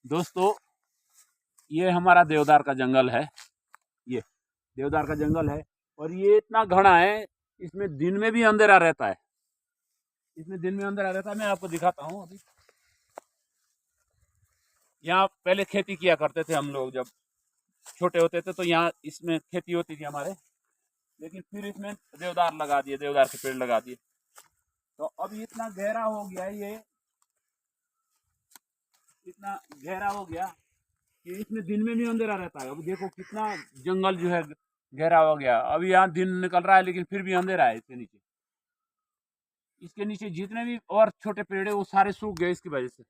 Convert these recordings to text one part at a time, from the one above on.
दोस्तों, ये हमारा देवदार का जंगल है। ये देवदार का जंगल है और ये इतना घना है, इसमें दिन में भी अंधेरा रहता है। इसमें दिन में अंधेरा रहता है। मैं आपको दिखाता हूँ। अभी यहाँ पहले खेती किया करते थे हम लोग, जब छोटे होते थे तो यहाँ इसमें खेती होती थी हमारे। लेकिन फिर इसमें देवदार लगा दिए, देवदार के पेड़ लगा दिए। तो अब इतना गहरा हो गया, ये इतना गहरा हो गया कि इसमें दिन में भी अंधेरा रहता है। अब देखो कितना जंगल जो है गहरा हो गया। अभी यहाँ दिन निकल रहा है लेकिन फिर भी अंधेरा है इसके नीचे। इसके नीचे जितने भी और छोटे पेड़ है वो सारे सूख गए इसकी वजह से।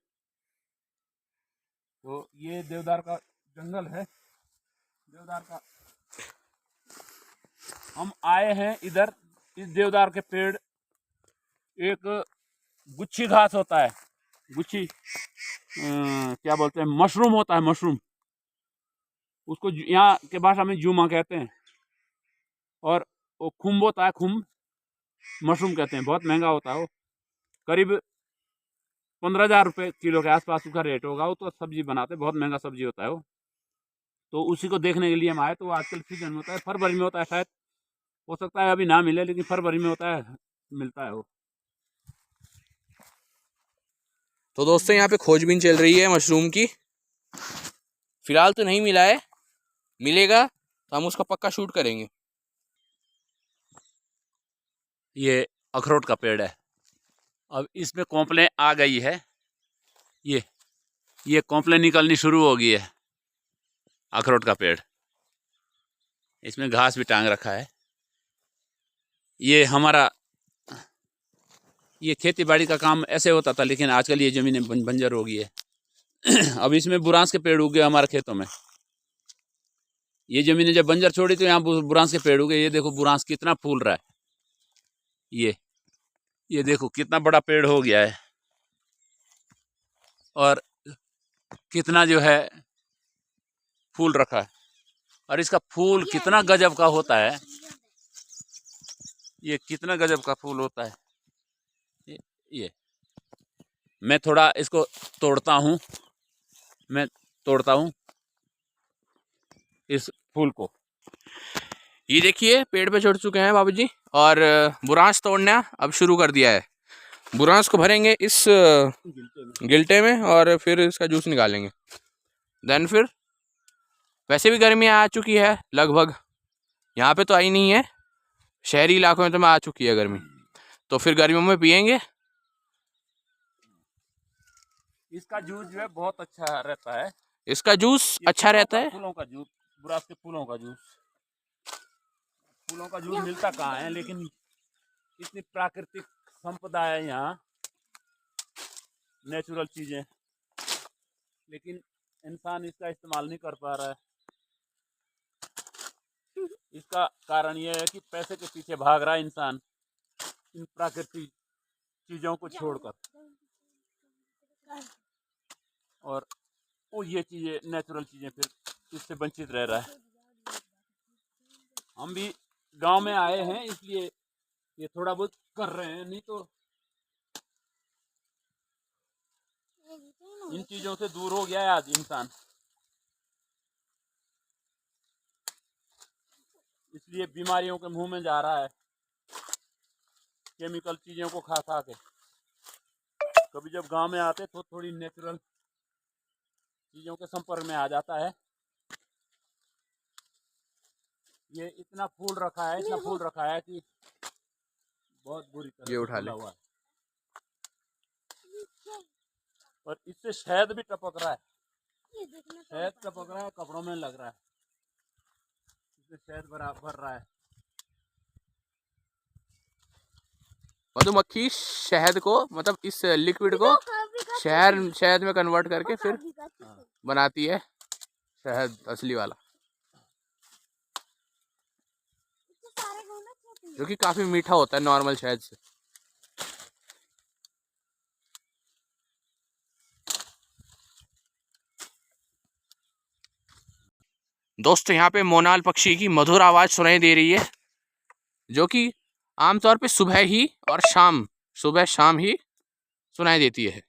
तो ये देवदार का जंगल है। देवदार का हम आए हैं इधर। इस देवदार के पेड़, एक गुच्छी घास होता है, गुच्छी क्या बोलते हैं, मशरूम होता है, मशरूम। उसको यहाँ के भाषा में जुमा कहते हैं। और वो खुम्ब होता है, खुम्ब मशरूम कहते हैं। बहुत महंगा होता है वो, करीब 15,000 रुपये किलो के आसपास उसका रेट होगा। वो तो सब्जी बनाते हैं, बहुत महंगा सब्जी होता है वो। तो उसी को देखने के लिए हम आए। तो आजकल सीजन में होता है, फरवरी में होता है शायद, हो सकता है अभी ना मिले, लेकिन फरवरी में होता है, मिलता है वो। तो दोस्तों यहाँ पे खोजबीन चल रही है मशरूम की। फिलहाल तो नहीं मिला है, मिलेगा तो हम उसका पक्का शूट करेंगे। ये अखरोट का पेड़ है। अब इसमें कोंपलें आ गई है। ये कोंपलें निकलनी शुरू हो गई है। अखरोट का पेड़, इसमें घास भी टांग रखा है। ये हमारा ये खेती बाड़ी का काम ऐसे होता था, लेकिन आजकल ये ज़मीनें बंजर हो गई है। अब इसमें बुरांस के पेड़ उगे हमारे खेतों में। ये ज़मीनें जब बंजर छोड़ी तो यहाँ बुरांस के पेड़ उगे। ये देखो बुरांस कितना फूल रहा है। ये देखो कितना बड़ा पेड़ हो गया है और कितना जो है फूल रखा है। और इसका फूल कितना गजब का होता है। ये कितना गजब का फूल होता है। ये मैं थोड़ा इसको तोड़ता हूँ, मैं तोड़ता हूँ इस फूल को। ये देखिए पेड़ पे चढ़ चुके हैं बाबूजी और बुरांस तोड़ना अब शुरू कर दिया है। बुरांस को भरेंगे इस गिल्टे में और फिर इसका जूस निकालेंगे। देन फिर वैसे भी गर्मी आ चुकी है लगभग, यहाँ पे तो आई नहीं है, शहरी इलाकों में तो में आ चुकी है गर्मी। तो फिर गर्मियों में पियेंगे। इसका जूस जो है बहुत अच्छा रहता है। इसका जूस अच्छा रहता है। फूलों का जूस, बुरांस के फूलों का जूस। फूलों का जूस मिलता कहाँ है, लेकिन इतनी प्राकृतिक संपदा है यहाँ, नेचुरल चीजें, लेकिन इंसान इसका इस्तेमाल नहीं कर पा रहा है। इसका कारण यह है कि पैसे के पीछे भाग रहा है इंसान, इन प्राकृतिक चीजों को छोड़कर। और वो ये चीजें, नेचुरल चीजें, फिर इससे वंचित रह रहा है। हम भी गांव में आए हैं इसलिए ये थोड़ा बहुत कर रहे हैं, नहीं तो इन चीजों से दूर हो गया है आज इंसान। इसलिए बीमारियों के मुंह में जा रहा है, केमिकल चीजों को खा खा के। कभी जब गांव में आते तो थोड़ी नेचुरल चीजों के संपर्क में आ जाता है। ये इतना फूल रखा है, इतना फूल रखा है कि बहुत बुरी तरह ये उठा ले हुआ है। और इससे शहद भी टपक रहा है, शहद टपक रहा है, कपड़ों में लग रहा है, इससे शहद भर रहा है। मधुमक्खी शहद को, मतलब इस लिक्विड को शहद में कन्वर्ट करके फिर बनाती है शहद असली वाला, जो कि काफी मीठा होता है नॉर्मल शहद से। दोस्तों यहाँ पे मोनाल पक्षी की मधुर आवाज सुनाई दे रही है, जो कि आमतौर पे सुबह ही और शाम, सुबह शाम ही सुनाई देती है।